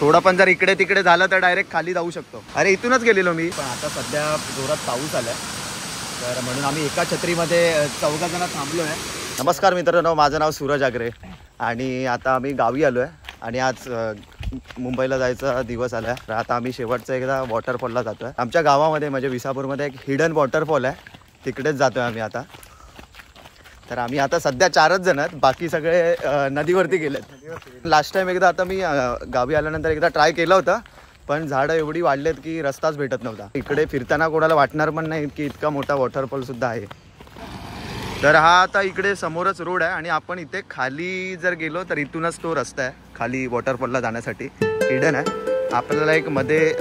थोडं पण जर इकडे तिकडे झालं तर डायरेक्ट खाली जाऊ शकतो. अरे इथूनच गेलेलो मी, पण आता सध्या जोरात पाऊस आलाय तर म्हणून आम्ही एका छत्रीमध्ये 14 जण थांबलो आहे. नमस्कार मित्रांनो, माझं नाव सूरज आगरे आणि आता आम्ही गावी आलो आहे आणि आज मुंबईला जायचा दिवस आला आहे. तर आता आम्ही शेवटचा एकदा वॉटरफॉलला जातो आहे. आमच्या गावामध्ये म्हणजे विसापूरमध्ये एक हिडन वॉटरफॉल आहे, तिकडेच जातो आहे आम्ही आता. तर आम्ही आता सध्या 4च जण आहेत, बाकी सगळे नदीवरती गेलेत. लास्ट टाइम एकदा आता मी गावी आल्यानंतर एकदा ट्राय केलं होतं, पण झाडं एवढी वाढलेत की रस्ताच भेटत नव्हता. इकडे फिरताना कोणाला वाटणार पण नाही की इतका मोठा वॉटरफॉल सुद्धा आहे. तर हा आता इकडे समोरच रोड आहे आणि आपण इथे खाली जर गेलो तर इथूनच तो रस्ता आहे खाली वॉटरफॉलला जाण्यासाठी. हिडन आहे. आपल्याला एक मध्ये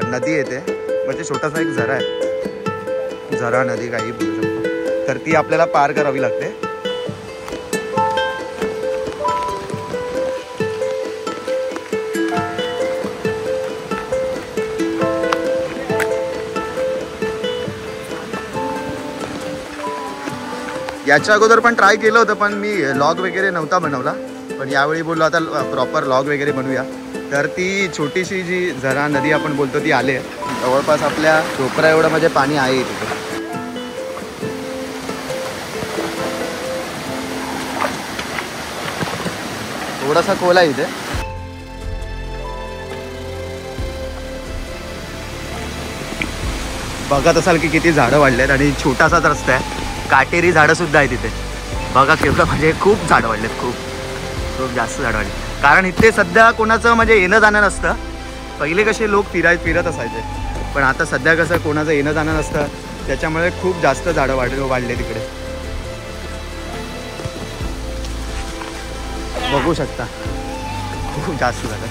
नदी येते, म्हणजे छोटासा एक झरा आहे, झरा नदी काही बोलू शकतो. तर ती आपल्याला पार करावी लागते. याच्या अगोदर पण ट्राय केलं होतं, पण मी लॉग वगैरे नव्हता बनवला. पण यावेळी बोललो आता प्रॉपर लॉग वगैरे बनवूया. तर ती छोटीशी जी झरा नदी आपण बोलतो ती आले जवळपास आपल्या ढोपरा एवढं म्हणजे पाणी आहे तिथे. थोडासा खोल आहे इथे. बघत असाल की किती झाडं वाढलेत आणि छोटासाच रस्ता आहे. काटेरी झाडं सुद्धा आहे तिथे. बघा केवढं म्हणजे खूप झाडं वाढलेत, खूप जास्त झाडं वाढले. कारण इथे सध्या कोणाचं म्हणजे येणं जाणं नसतं. पहिले कसे लोक फिरत असायचे, पण आता सध्या कसं कोणाचं येणं जाणं नसतं, त्याच्यामुळे खूप जास्त झाडं वाढले तिकडे. बघू शकता खूप जास्त झालं.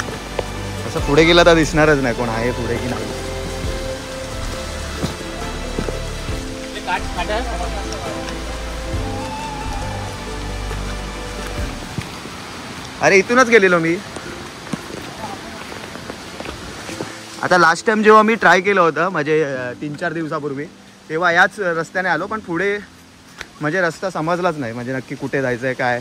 असं पुढे गेलं तर दिसणारच नाही कोण आहे पुढे की नाही. अरे इथूनच गेलेलो मी. आता लास्ट टाइम जेव्हा मी ट्राय केलं होतं म्हणजे 3-4 दिवसापूर्वी, तेव्हा याच रस्त्याने आलो, पण पुढे म्हणजे रस्ता समजलाच नाही म्हणजे नक्की कुठे जायचं आहे काय.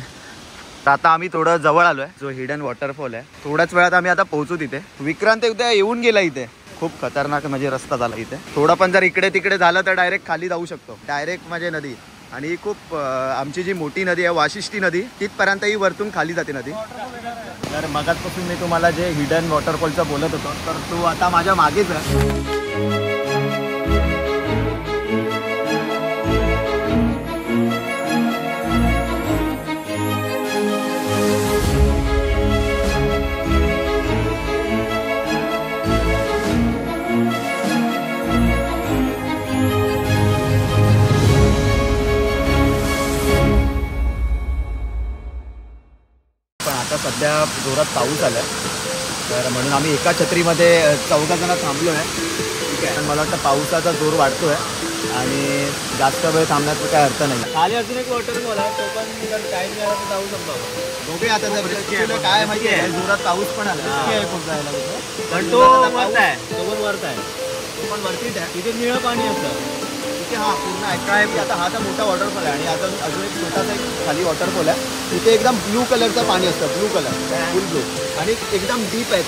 तर आता आम्ही थोडं जवळ आलो आहे, जो हिडन वॉटरफॉल आहे. थोड्याच वेळात आम्ही आता पोहोचू तिथे. विक्रांत एकदा येऊन गेला इथे. खूप खतरनाक म्हणजे रस्ता झाला इथे. थोडं पण जर इकडे तिकडे झालं तर डायरेक्ट खाली जाऊ शकतो, डायरेक्ट म्हणजे नदी. आणि खूप आमची जी मोठी नदी आहे वाशिष्ठी नदी, तिथपर्यंत ही वरतून खाली जाते नदी. तर मगाचपासून मी तुम्हाला जे हिडन वॉटरफॉलचं बोलत होतो, तर तो आता माझ्या मागेच आहे. सध्या जोरात पाऊस आला आहे, तर म्हणून आम्ही एका छत्रीमध्ये 14 जण थांबलो आहे. ठीक आहे. मला वाटतं पावसाचा जोर वाढतो आहे आणि जास्त वेळ थांबण्याचा काय अर्थ नाही. खाली अजून एक वॉटरफॉल आहे, तो पण जर टाईम मिळाला तर जाऊ शकतो. दोघे आता काय माहिती आहे, जोरात पाऊस पण आला खूप जायला होतं, पण तो वरत आहे, तो पण वरत आहे, तो पण वरतीच आहे. तिथे निळं पाणी असतं. हा पूर्ण काय आता हा तर मोठा वॉटरफॉल आहे आणि आता अजून एक छोटासा एक खाली वॉटरफॉल आहे. तिथे एकदम ब्लू कलरचं पाणी असतं, ब्लू कलर, फुल ब्लू, आणि एकदम डीप आहे.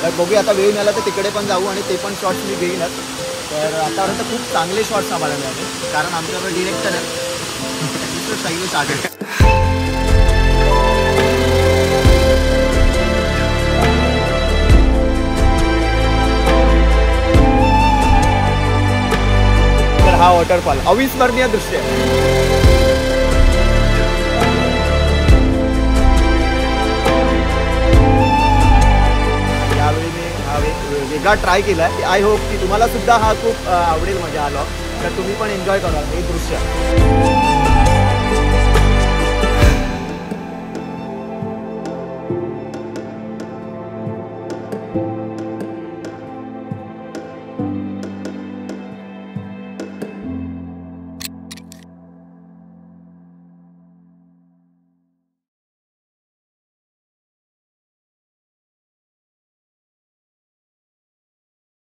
तर बघूया आता वेळ मिळाला तर तिकडे पण जाऊ आणि ते पण शॉट्स मी घेईनच. तर आतापर्यंत खूप चांगले शॉट्स आम्हाला मिळाले, कारण आमच्याकडे डिरेक्टर आहे शैलेश आगरे. हा वॉटरफॉल अविस्मरणीय दृश्य आहे. यावेळी मी हा वेगळा ट्राय केला आहे. आय होप की तुम्हाला सुद्धा हा खूप आवडेल म्हणजे हा लॉग. तर तुम्ही पण एन्जॉय करा हे दृश्य.